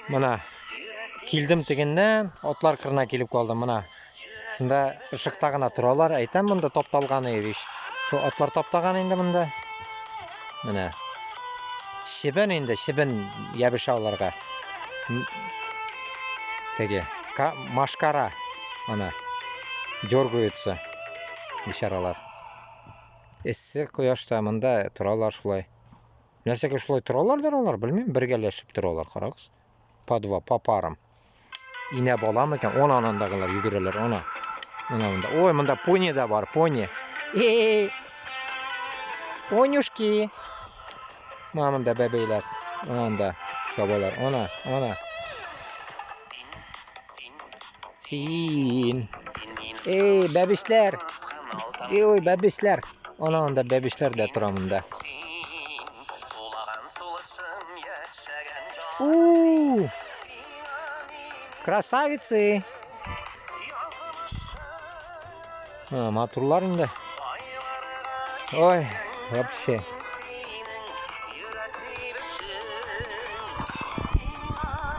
Мына келдім дегеннен отлар кырына келіп қалды. Мына шында ышықта гына туралар. Айтам, мында топталганы еш. Şu otlар топтаган инде мында. Мына шибен инде, шибен ябышауларга. Теге машкара ана дергаются бишаралар. Эссе кояшта мында туралар шулай. Нәрсеге шулай туралардар алар, білмейм, бергәләшеп туралар, карагыз. По два, по парам. Ине боламы икән? Оны анандагылар йөгерәләр, ана. Мына монда. Ой, монда пони да бар, пони. Понюшки. Мына монда бәбәйләр. Анда шабалар. Ана. Син. Бәбешләр. Ой, бәбешләр. Анда бәбешләр дә тора монда. Красавицы. Матурлар инде. Ой, вообще.